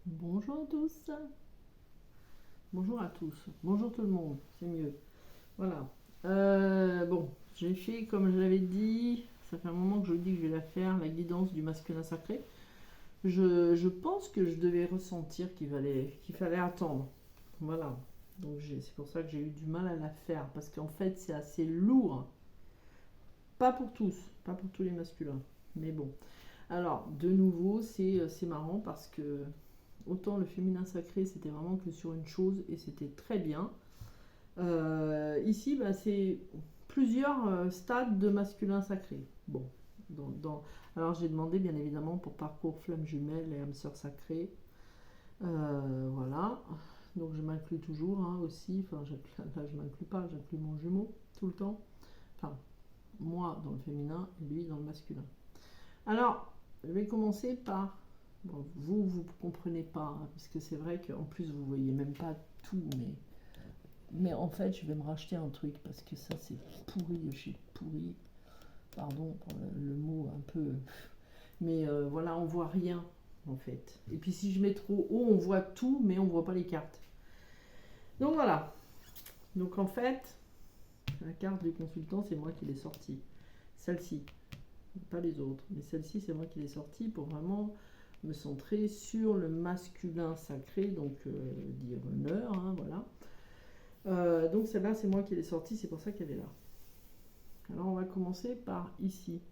Bonjour à tous. Bonjour à tous. Bonjour tout le monde. C'est mieux. Voilà. Bon, j'ai fait comme je l'avais dit. Ça fait un moment que je dis que je vais la faire, la guidance du masculin sacré. Je pense que je devais ressentir qu'il fallait attendre. Voilà. Donc c'est pour ça que j'ai eu du mal à la faire. Parce qu'en fait, c'est assez lourd. Pas pour tous. Pas pour tous les masculins. Mais bon. Alors, de nouveau, c'est marrant parce que autant le féminin sacré, c'était vraiment que sur une chose et c'était très bien. Ici, bah, c'est plusieurs stades de masculin sacré. Bon, alors j'ai demandé bien évidemment pour parcours flamme jumelle et âme sœur sacrée. Voilà. Donc je m'inclus toujours aussi. Enfin, là, je m'inclus pas, j'inclus mon jumeau tout le temps. Enfin, moi dans le féminin et lui dans le masculin. Alors, je vais commencer par. Bon, vous comprenez pas, parce que c'est vrai qu'en plus, vous voyez même pas tout, mais en fait, je vais me racheter un truc, parce que ça, c'est pourri de chez pourri. Pardon pour le mot un peu. Mais voilà, on voit rien, en fait. Et puis, si je mets trop haut, on voit tout, mais on voit pas les cartes. Donc voilà. Donc en fait, la carte du consultant, c'est moi qui l'ai sortie. Celle-ci, pas les autres, mais celle-ci, c'est moi qui l'ai sortie pour vraiment me centrer sur le masculin sacré, donc dire honneur, voilà. Donc celle-là, c'est moi qui l'ai sortie, c'est pour ça qu'elle est là. Alors on va commencer par ici.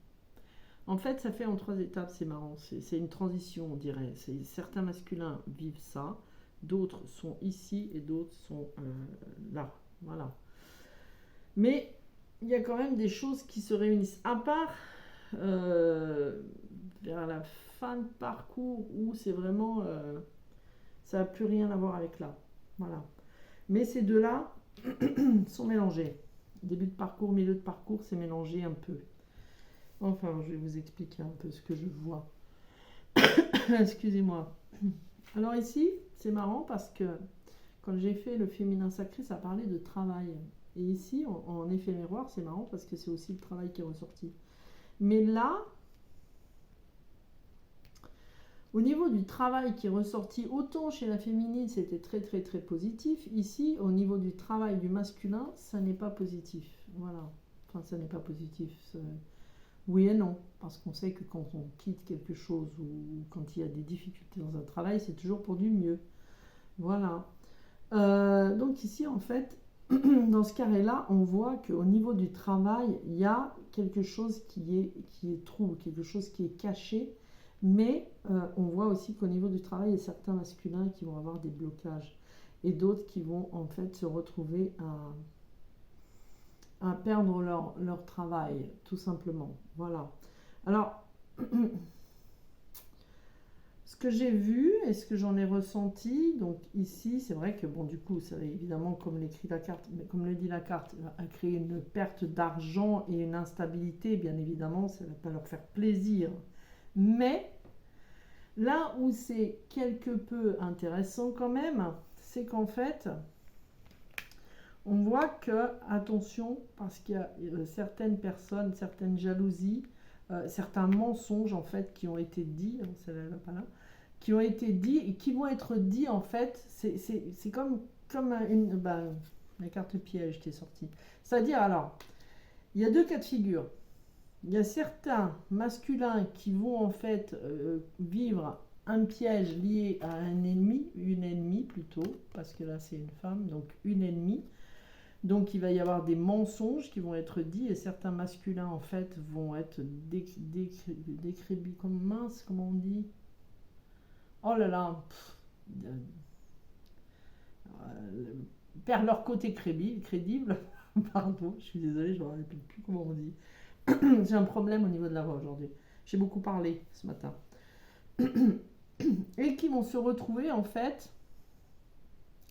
En fait, ça fait en 3 étapes, c'est marrant, c'est une transition, on dirait. Certains masculins vivent ça, d'autres sont ici et d'autres sont là. Voilà. Mais il y a quand même des choses qui se réunissent. À part vers la fin de parcours où c'est vraiment. Ça n'a plus rien à voir avec là. Voilà. Mais ces deux-là sont mélangés. Début de parcours, milieu de parcours, c'est mélangé un peu. Enfin, je vais vous expliquer un peu ce que je vois. Excusez-moi. Alors ici, c'est marrant parce que quand j'ai fait le féminin sacré, ça parlait de travail. Et ici, en effet miroir, c'est marrant parce que c'est aussi le travail qui est ressorti. Mais là, au niveau du travail qui est ressorti, autant chez la féminine, c'était très très très positif. Ici, au niveau du travail du masculin, ça n'est pas positif. Voilà. Enfin, ça n'est pas positif. Oui et non. Parce qu'on sait que quand on quitte quelque chose ou quand il y a des difficultés dans un travail, c'est toujours pour du mieux. Voilà. Donc ici, en fait, dans ce carré-là, on voit qu'au niveau du travail, il y a quelque chose qui est trouble, quelque chose qui est caché. Mais on voit aussi qu'au niveau du travail, il y a certains masculins qui vont avoir des blocages et d'autres qui vont en fait se retrouver à perdre leur travail, tout simplement. Voilà. Alors, ce que j'ai vu et ce que j'en ai ressenti, donc ici, c'est vrai que bon, du coup, ça évidemment, comme l'écrit la carte, mais comme le dit la carte, a créé une perte d'argent et une instabilité, bien évidemment, ça ne va pas leur faire plaisir. Mais là où c'est quelque peu intéressant quand même, c'est qu'en fait, on voit que, attention, parce qu'il y a certaines personnes, certaines jalousies, certains mensonges en fait qui ont été dits, celle-là pas là, qui ont été dits et qui vont être dits en fait, c'est comme une, la carte piège qui est sortie. C'est-à-dire alors, il y a deux cas de figure. Il y a certains masculins qui vont en fait vivre un piège lié à un ennemi, une ennemie plutôt, parce que là c'est une femme, donc une ennemie. Donc il va y avoir des mensonges qui vont être dits et certains masculins en fait vont être décrébis comme mince, comment on dit. Oh là là, perdent leur côté crédible. Pardon, je suis désolée, je ne me rappelle plus comment on dit. J'ai un problème au niveau de la voix aujourd'hui. J'ai beaucoup parlé ce matin. Et qui vont se retrouver en fait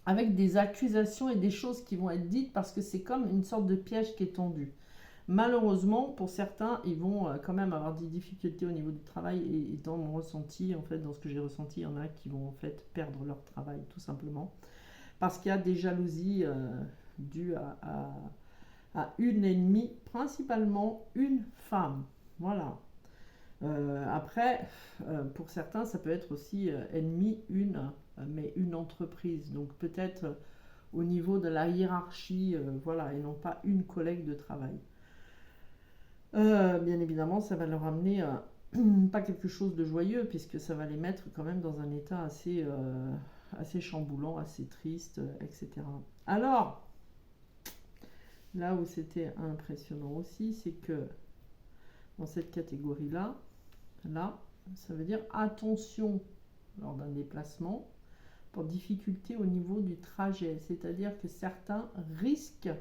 avec des accusations et des choses qui vont être dites parce que c'est comme une sorte de piège qui est tendu. Malheureusement, pour certains, ils vont quand même avoir des difficultés au niveau du travail et dans mon ressenti, en fait, dans ce que j'ai ressenti, il y en a qui vont en fait perdre leur travail tout simplement parce qu'il y a des jalousies dues à une ennemie, principalement une femme. Voilà. Après, pour certains, ça peut être aussi ennemi mais une entreprise. Donc peut-être au niveau de la hiérarchie, voilà, et non pas une collègue de travail. Bien évidemment, ça va leur amener pas quelque chose de joyeux, puisque ça va les mettre quand même dans un état assez chamboulant, assez triste, etc. Alors, là où c'était impressionnant aussi, c'est que dans cette catégorie-là, là, ça veut dire attention lors d'un déplacement pour difficulté au niveau du trajet. C'est-à-dire que certains risquent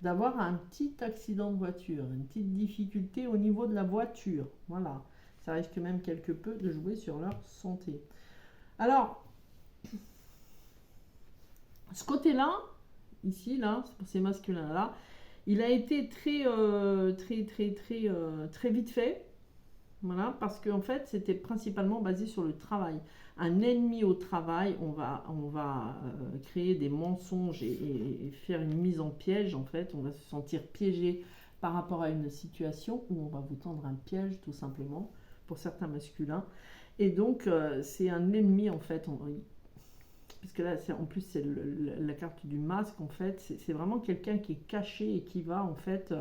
d'avoir un petit accident de voiture, une petite difficulté au niveau de la voiture. Voilà, ça risque même quelque peu de jouer sur leur santé. Alors, ce côté-là, ici, là, pour ces masculins-là, il a été très vite fait. Voilà, parce qu'en fait, c'était principalement basé sur le travail. Un ennemi au travail, on va créer des mensonges et faire une mise en piège, en fait. On va se sentir piégé par rapport à une situation où on va vous tendre un piège, tout simplement, pour certains masculins. Et donc, c'est un ennemi, en fait. Puisque là, en plus, c'est la carte du masque, en fait. C'est vraiment quelqu'un qui est caché et qui va, en fait,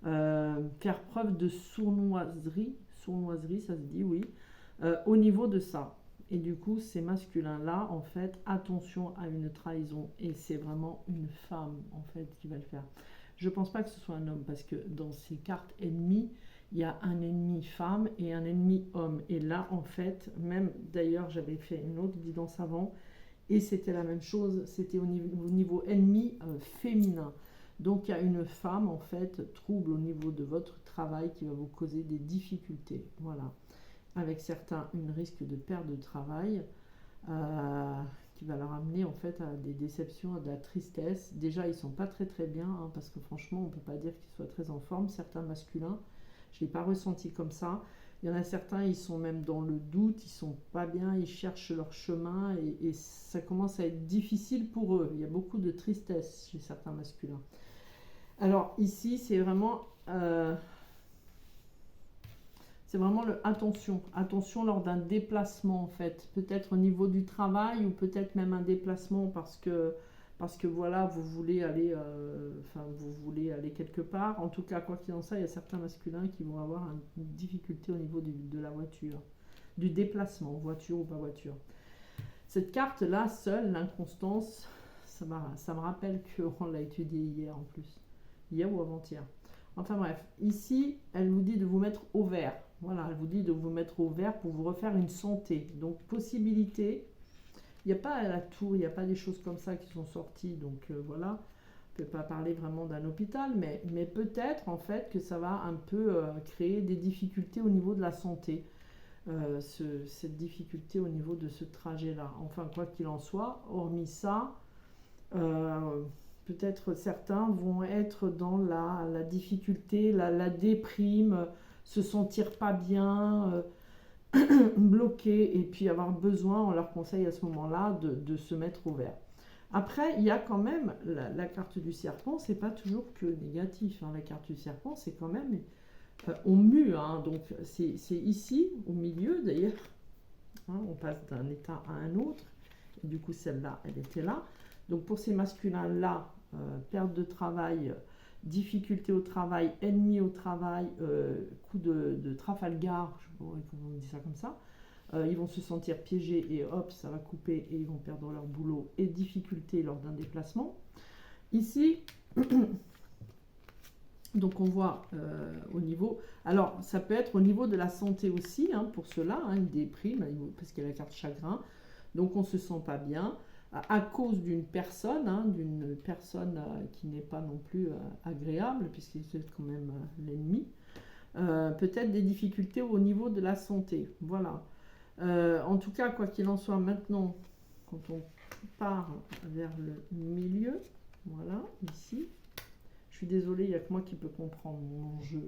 faire preuve de sournoiserie, ça se dit, oui, au niveau de ça. Et du coup, ces masculins-là, en fait, attention à une trahison. Et c'est vraiment une femme, en fait, qui va le faire. Je ne pense pas que ce soit un homme, parce que dans ces cartes ennemies, il y a un ennemi femme et un ennemi homme. Et là, en fait, même, d'ailleurs, j'avais fait une autre guidance avant, et c'était la même chose, c'était au niveau ennemi féminin. Donc il y a une femme en fait trouble au niveau de votre travail qui va vous causer des difficultés. Voilà. Avec certains, un risque de perte de travail qui va leur amener en fait à des déceptions, à de la tristesse. Déjà ils sont pas très bien parce que franchement on peut pas dire qu'ils soient très en forme. Certains masculins, je l'ai pas ressenti comme ça. Il y en a certains, ils sont même dans le doute, ils sont pas bien, ils cherchent leur chemin et ça commence à être difficile pour eux. Il y a beaucoup de tristesse chez certains masculins. Alors ici, c'est vraiment attention lors d'un déplacement en fait, peut-être au niveau du travail ou peut-être même un déplacement parce que voilà, vous voulez aller quelque part. En tout cas, quoi qu'il en soit, il y a certains masculins qui vont avoir une difficulté au niveau de la voiture, du déplacement, voiture ou pas voiture. Cette carte-là, seule, l'inconstance, ça me rappelle qu'on l'a étudiée hier en plus. Hier ou avant-hier. Enfin bref, ici, elle vous dit de vous mettre au vert. Voilà, elle vous dit de vous mettre au vert pour vous refaire une santé. Donc, possibilité. Il n'y a pas à la tour, il n'y a pas des choses comme ça qui sont sorties. Donc, voilà. On ne peut pas parler vraiment d'un hôpital, mais peut-être, en fait, que ça va un peu créer des difficultés au niveau de la santé. Cette difficulté au niveau de ce trajet-là. Enfin, quoi qu'il en soit, hormis ça... peut-être certains vont être dans la difficulté, la déprime, se sentir pas bien, bloqués, et puis avoir besoin, on leur conseille à ce moment-là de se mettre au vert. Après, il y a quand même la carte du serpent, c'est pas toujours que négatif. La carte du serpent, c'est quand même on mue, donc c'est ici, au milieu d'ailleurs. On passe d'un état à un autre. Et du coup, celle-là, elle était là. Donc pour ces masculins-là, perte de travail, difficulté au travail, ennemi au travail, coup de Trafalgar, je sais pas comment on dit ça comme ça, ils vont se sentir piégés et hop, ça va couper et ils vont perdre leur boulot et difficulté lors d'un déplacement. Ici, donc on voit au niveau, alors ça peut être au niveau de la santé aussi, pour cela, une déprime, parce qu'il y a la carte chagrin, donc on ne se sent pas bien, à cause d'une personne, qui n'est pas non plus agréable, puisque c'est quand même l'ennemi, peut-être des difficultés au niveau de la santé, voilà. En tout cas, quoi qu'il en soit, maintenant, quand on part vers le milieu, voilà, ici, je suis désolée, il n'y a que moi qui peux comprendre mon enjeu.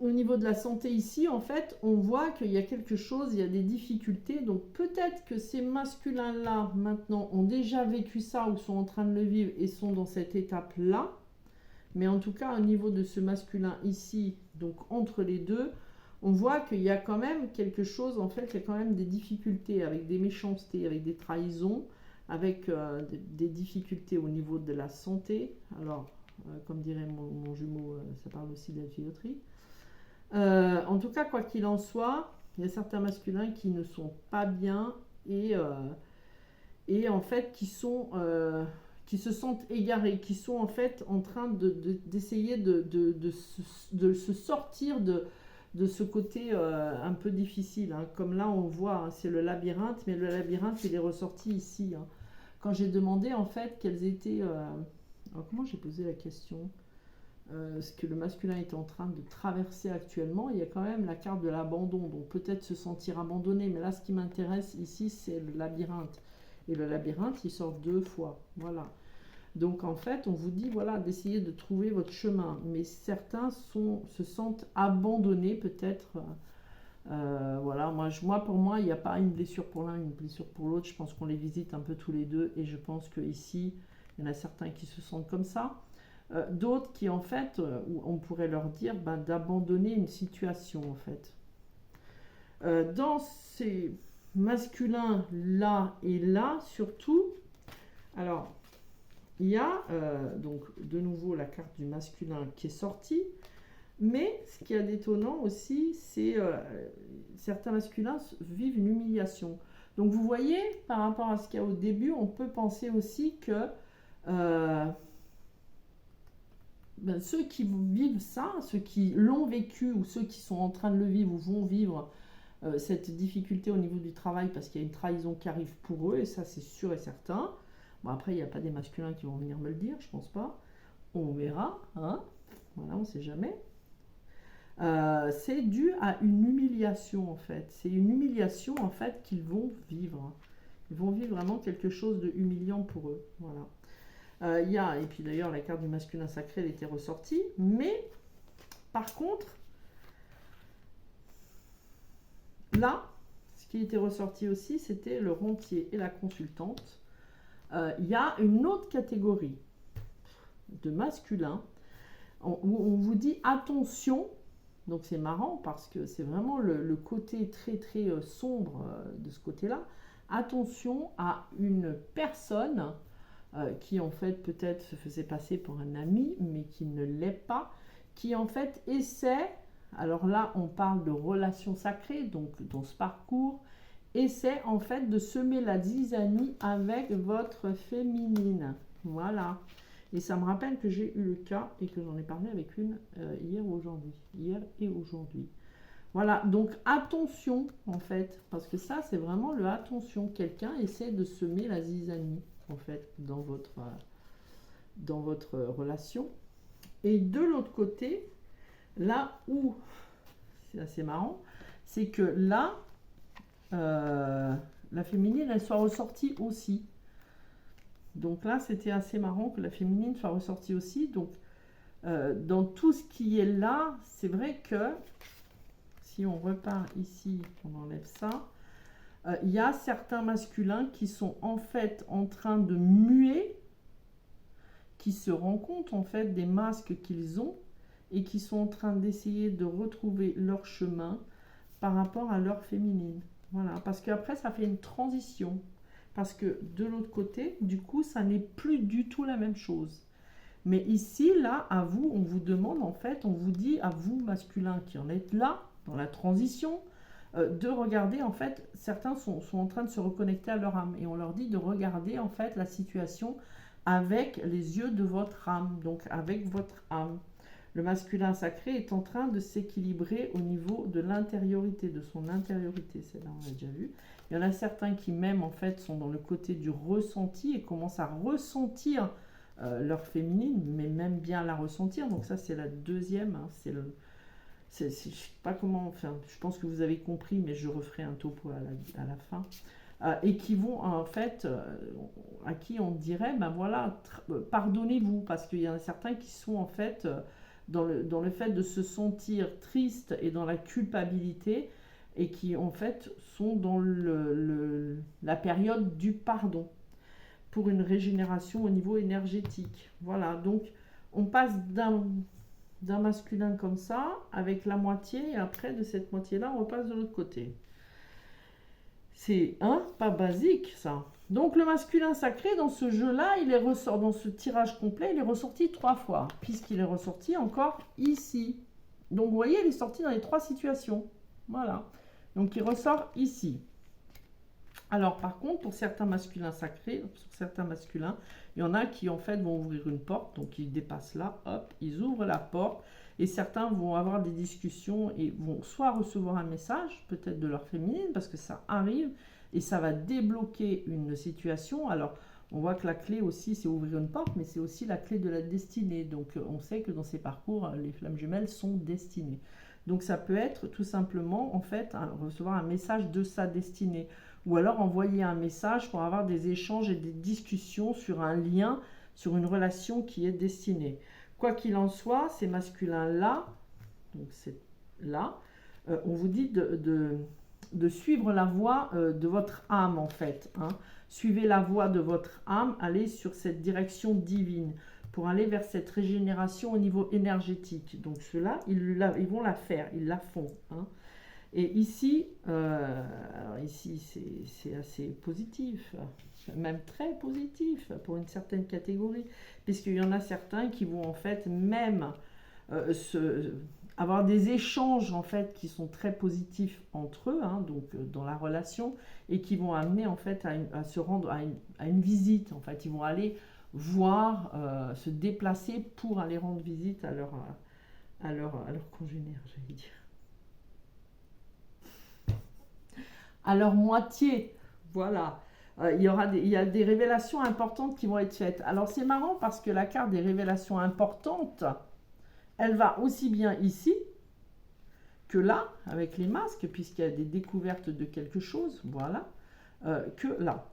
Au niveau de la santé ici, en fait, on voit qu'il y a quelque chose, il y a des difficultés. Donc peut-être que ces masculins-là, maintenant, ont déjà vécu ça ou sont en train de le vivre et sont dans cette étape-là. Mais en tout cas, au niveau de ce masculin ici, Donc entre les deux, on voit qu'il y a quand même quelque chose, en fait, il y a quand même des difficultés avec des méchancetés, avec des trahisons, avec des difficultés au niveau de la santé. Alors, comme dirait mon jumeau, ça parle aussi de la tuyauterie. En tout cas, quoi qu'il en soit, il y a certains masculins qui ne sont pas bien et en fait qui se sentent égarés, qui sont en fait en train d'essayer de se sortir de ce côté un peu difficile, hein. Comme là on voit, hein, c'est le labyrinthe, mais le labyrinthe il est ressorti ici, hein. Quand j'ai demandé en fait quelles étaient... alors comment j'ai posé la question, ce que le masculin est en train de traverser actuellement, il y a quand même la carte de l'abandon, donc peut-être se sentir abandonné, mais là ce qui m'intéresse ici c'est le labyrinthe. Et le labyrinthe il sort 2 fois, voilà. Donc en fait on vous dit voilà d'essayer de trouver votre chemin, mais certains se sentent abandonnés peut-être. Voilà, moi pour moi il n'y a pas une blessure pour l'un, une blessure pour l'autre, je pense qu'on les visite un peu tous les deux et je pense qu'ici il y en a certains qui se sentent comme ça. D'autres qui en fait, on pourrait leur dire d'abandonner une situation en fait. Dans ces masculins là et là surtout, alors il y a donc de nouveau la carte du masculin qui est sortie, mais ce qui est d'étonnant aussi, c'est certains masculins vivent une humiliation. Donc vous voyez, par rapport à ce qu'il y a au début, on peut penser aussi que ceux qui vivent ça, ceux qui l'ont vécu ou ceux qui sont en train de le vivre ou vont vivre cette difficulté au niveau du travail parce qu'il y a une trahison qui arrive pour eux, et ça c'est sûr et certain. Bon, après, il n'y a pas des masculins qui vont venir me le dire, je pense pas. On verra, hein. Voilà, on ne sait jamais. C'est dû à une humiliation en fait. C'est une humiliation en fait qu'ils vont vivre. Ils vont vivre vraiment quelque chose de humiliant pour eux. Voilà. Et puis d'ailleurs la carte du masculin sacré elle était ressortie, mais par contre là ce qui était ressorti aussi c'était le rentier et la consultante. Il y a une autre catégorie de masculin où on vous dit attention. Donc c'est marrant parce que c'est vraiment le côté très très sombre de ce côté-là. Attention à une personne qui en fait peut-être se faisait passer pour un ami, mais qui ne l'est pas, qui en fait essaie, alors là on parle de relations sacrées, donc dans ce parcours, essaie en fait de semer la zizanie avec votre féminine. Voilà. Et ça me rappelle que j'ai eu le cas et que j'en ai parlé avec une hier et aujourd'hui. Voilà, donc attention en fait, parce que ça c'est vraiment le attention. Quelqu'un essaie de semer la zizanie en fait dans votre relation. Et de l'autre côté, là où c'est assez marrant, c'est que là, la féminine elle soit ressortie aussi. Donc là, c'était assez marrant que la féminine soit ressortie aussi. Donc, dans tout ce qui est là, c'est vrai que, si on repart ici, on enlève ça, il y a certains masculins qui sont en fait en train de muer, qui se rendent compte en fait des masques qu'ils ont et qui sont en train d'essayer de retrouver leur chemin par rapport à leur féminine. Voilà, parce qu'après, ça fait une transition. Parce que de l'autre côté, du coup, ça n'est plus du tout la même chose. Mais ici, là, à vous, on vous demande, en fait, on vous dit, à vous, masculins, qui en êtes là, dans la transition, de regarder, en fait, certains sont en train de se reconnecter à leur âme. Et on leur dit de regarder, en fait, la situation avec les yeux de votre âme, donc avec votre âme. Le masculin sacré est en train de s'équilibrer au niveau de l'intériorité, de son intériorité. C'est là, on l'a déjà vu. Il y en a certains qui même en fait sont dans le côté du ressenti et commencent à ressentir leur féminine, mais même bien la ressentir. Donc ça c'est la deuxième, hein, je sais pas comment, enfin je pense que vous avez compris, mais je referai un topo à la fin. Et qui vont en fait, à qui on dirait, ben voilà, pardonnez-vous, parce qu'il y en a certains qui sont en fait dans le fait de se sentir triste et dans la culpabilité, et qui en fait sont dans la période du pardon pour une régénération au niveau énergétique. Voilà, donc on passe d'un masculin comme ça, avec la moitié, et après de cette moitié-là, on repasse de l'autre côté. C'est pas basique ça. Donc le masculin sacré, dans ce jeu-là, il est ressort dans ce tirage complet, il est ressorti 3 fois, puisqu'il est ressorti encore ici. Donc vous voyez, il est sorti dans les 3 situations. Voilà. Donc il ressort ici. Alors par contre, pour certains masculins sacrés, pour certains masculins, il y en a qui en fait vont ouvrir une porte, donc ils dépassent là, hop, ils ouvrent la porte, et certains vont avoir des discussions et vont soit recevoir un message, peut-être de leur féminine, parce que ça arrive, et ça va débloquer une situation. Alors on voit que la clé aussi, c'est ouvrir une porte, mais c'est aussi la clé de la destinée. Donc on sait que dans ces parcours, les flammes jumelles sont destinées. Donc ça peut être tout simplement, en fait, recevoir un message de sa destinée. Ou alors envoyer un message pour avoir des échanges et des discussions sur un lien, sur une relation qui est destinée. Quoi qu'il en soit, ces masculins-là, donc c'est là, on vous dit de suivre la voie de votre âme, en fait. Suivez la voie de votre âme, allez sur cette direction divine pour aller vers cette régénération au niveau énergétique. Donc ceux-là, ils vont la faire, ils la font. Et ici, alors ici c'est assez positif, même très positif pour une certaine catégorie, puisqu'il y en a certains qui vont en fait même avoir des échanges en fait qui sont très positifs entre eux, donc dans la relation, et qui vont amener en fait à se rendre à une visite. En fait, ils vont aller voir, se déplacer pour aller rendre visite à leur congénère, j'allais dire. À leur moitié. Voilà. Il y a des révélations importantes qui vont être faites. Alors c'est marrant parce que la carte des révélations importantes, elle va aussi bien ici que là, avec les masques, puisqu'il y a des découvertes de quelque chose, voilà, que là.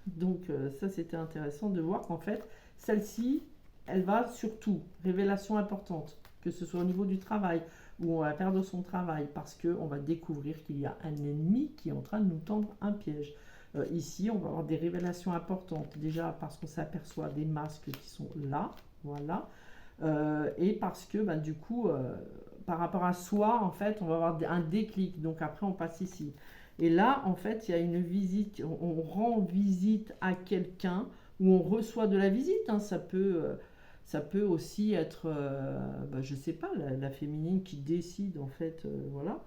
Donc ça c'était intéressant de voir qu'en fait, celle-ci, elle va surtout, révélation importante, que ce soit au niveau du travail, où on va perdre son travail parce qu'on va découvrir qu'il y a un ennemi qui est en train de nous tendre un piège. Ici, on va avoir des révélations importantes, déjà parce qu'on s'aperçoit des masques qui sont là, voilà, et parce que du coup, par rapport à soi, en fait, on va avoir un déclic, donc après on passe ici. Et là, en fait, il y a une visite, on rend visite à quelqu'un, ou on reçoit de la visite, ça peut aussi être, je sais pas, la féminine qui décide en fait, voilà.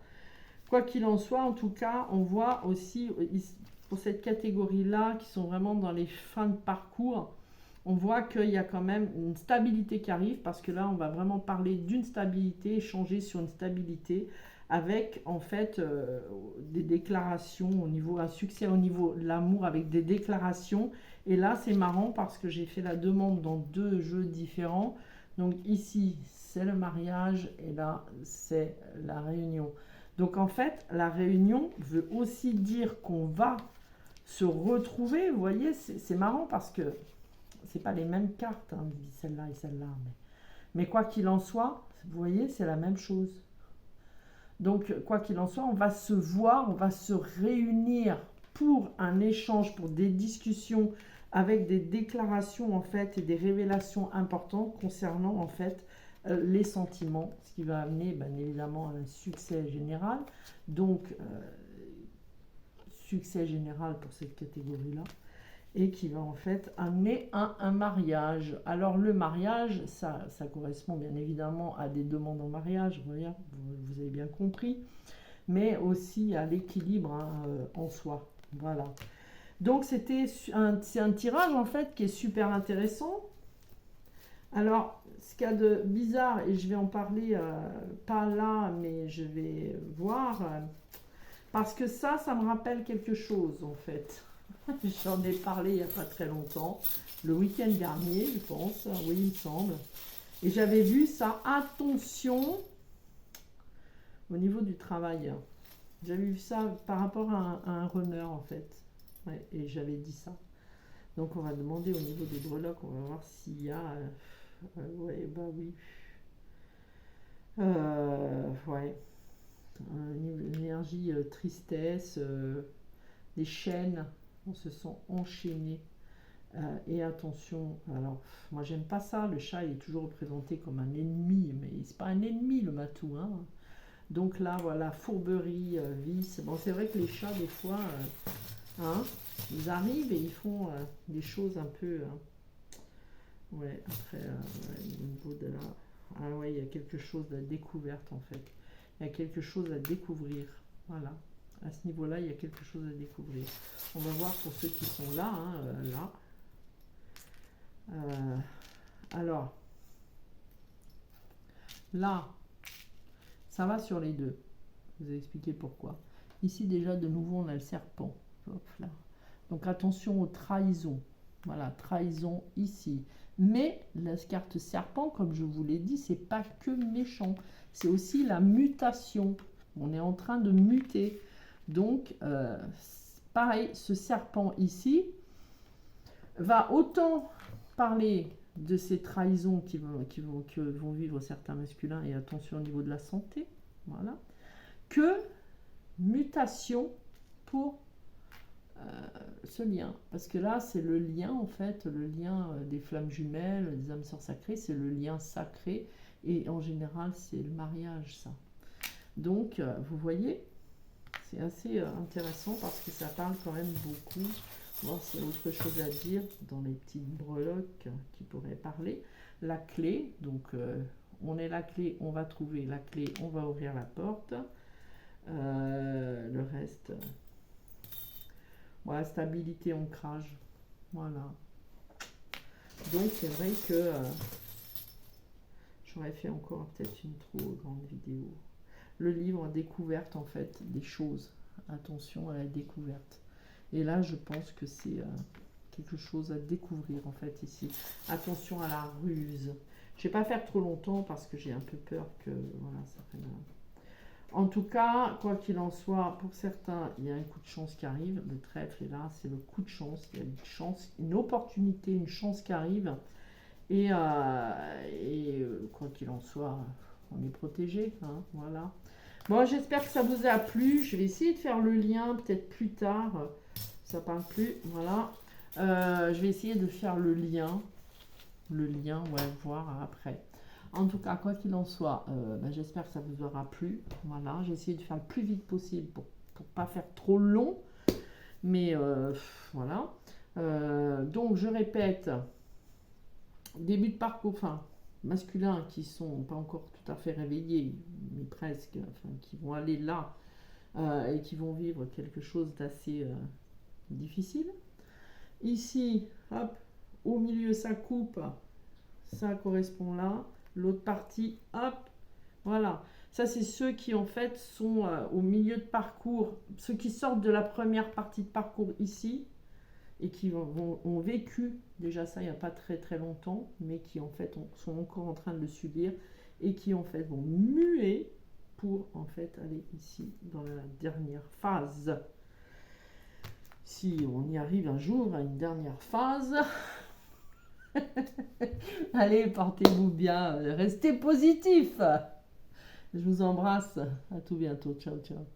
Quoi qu'il en soit, en tout cas, on voit aussi, pour cette catégorie-là, qui sont vraiment dans les fins de parcours, on voit qu'il y a quand même une stabilité qui arrive, parce que là, on va vraiment parler d'une stabilité, échanger sur une stabilité, avec en fait des déclarations au niveau, un succès au niveau de l'amour, avec des déclarations. Et là, c'est marrant parce que j'ai fait la demande dans 2 jeux différents. Donc ici, c'est le mariage et là, c'est la réunion. Donc en fait, la réunion veut aussi dire qu'on va se retrouver. Vous voyez, c'est marrant parce que c'est pas les mêmes cartes, celle-là et celle-là. Mais quoi qu'il en soit, vous voyez, c'est la même chose. Donc, quoi qu'il en soit, on va se voir, on va se réunir pour un échange, pour des discussions avec des déclarations en fait et des révélations importantes concernant en fait les sentiments, ce qui va amener bien évidemment à un succès général. Donc, succès général pour cette catégorie-là, et qui va en fait amener à un mariage. Alors le mariage, ça correspond bien évidemment à des demandes en mariage, vous avez bien compris, mais aussi à l'équilibre en soi. Voilà. Donc c'est un tirage en fait qui est super intéressant. Alors ce qu'il y a de bizarre, et je vais en parler pas là, mais je vais voir, parce que ça me rappelle quelque chose en fait. J'en ai parlé il n'y a pas très longtemps, le week-end dernier, je pense, oui, il me semble. Et j'avais vu ça, attention, au niveau du travail. J'avais vu ça par rapport à un runner, en fait. Ouais, et j'avais dit ça. Donc, on va demander au niveau des breloques, on va voir s'il y a... ouais, bah oui. Ouais. Une énergie tristesse, des chaînes. On se sent enchaîné Et attention, alors moi j'aime pas ça, le chat il est toujours représenté comme un ennemi, mais c'est pas un ennemi le matou, hein. Donc là voilà, fourberie, vice. Bon, c'est vrai que les chats des fois, hein, ils arrivent et ils font des choses un peu, ouais, après, ouais, au niveau de la... Ah ouais, il y a quelque chose de découverte en fait. Il y a quelque chose à découvrir, voilà. À ce niveau-là, il y a quelque chose à découvrir. On va voir pour ceux qui sont là, hein, là. Alors, là, ça va sur les deux. Je vous ai expliqué pourquoi. Ici, déjà, de nouveau, on a le serpent. Hop, là. Donc, attention aux trahisons. Voilà, trahison ici. Mais la carte serpent, comme je vous l'ai dit, c'est pas que méchant. C'est aussi la mutation. On est en train de muter. Donc, pareil, ce serpent ici va autant parler de ces trahisons que vont vivre certains masculins, et attention au niveau de la santé, voilà, que mutation pour ce lien. Parce que là, c'est le lien, en fait, le lien des flammes jumelles, des âmes sœurs sacrées, c'est le lien sacré, et en général, c'est le mariage, ça. Donc, vous voyez, c'est assez intéressant parce que ça parle quand même beaucoup. Voir s'il y a autre chose à dire dans les petites breloques qui pourraient parler. La clé, donc on est la clé, on va trouver la clé, on va ouvrir la porte. Le reste, voilà, stabilité, ancrage, voilà. Donc c'est vrai que j'aurais fait encore peut-être une trop grande vidéo. Le livre découverte en fait des choses. Attention à la découverte. Et là, je pense que c'est quelque chose à découvrir en fait ici. Attention à la ruse. Je ne vais pas faire trop longtemps parce que j'ai un peu peur que voilà, ça prenne. En tout cas, quoi qu'il en soit, pour certains, il y a un coup de chance qui arrive. Le trèfle est là, c'est le coup de chance. Il y a une chance, une opportunité, une chance qui arrive. Et quoi qu'il en soit, on est protégé, hein, voilà. Bon, j'espère que ça vous a plu. Je vais essayer de faire le lien peut-être plus tard. Ça parle plus, voilà. Je vais essayer de faire le lien, ouais, voir après. En tout cas, quoi qu'il en soit, j'espère que ça vous aura plu. Voilà, j'ai essayé de faire le plus vite possible pour pas faire trop long. Mais voilà. Donc, je répète, début de parcours, enfin, masculins qui sont pas encore tout à fait réveillés, mais presque, enfin, qui vont aller là et qui vont vivre quelque chose d'assez difficile. Ici, hop, au milieu ça coupe, ça correspond là. L'autre partie, hop, voilà. Ça, c'est ceux qui en fait sont au milieu de parcours, ceux qui sortent de la première partie de parcours ici et qui ont vécu déjà ça il n'y a pas très très longtemps, mais qui en fait sont encore en train de le subir et qui en fait vont muer pour en fait aller ici dans la dernière phase. Si on y arrive un jour à une dernière phase. Allez, portez-vous bien, restez positifs. Je vous embrasse, à tout bientôt, ciao ciao.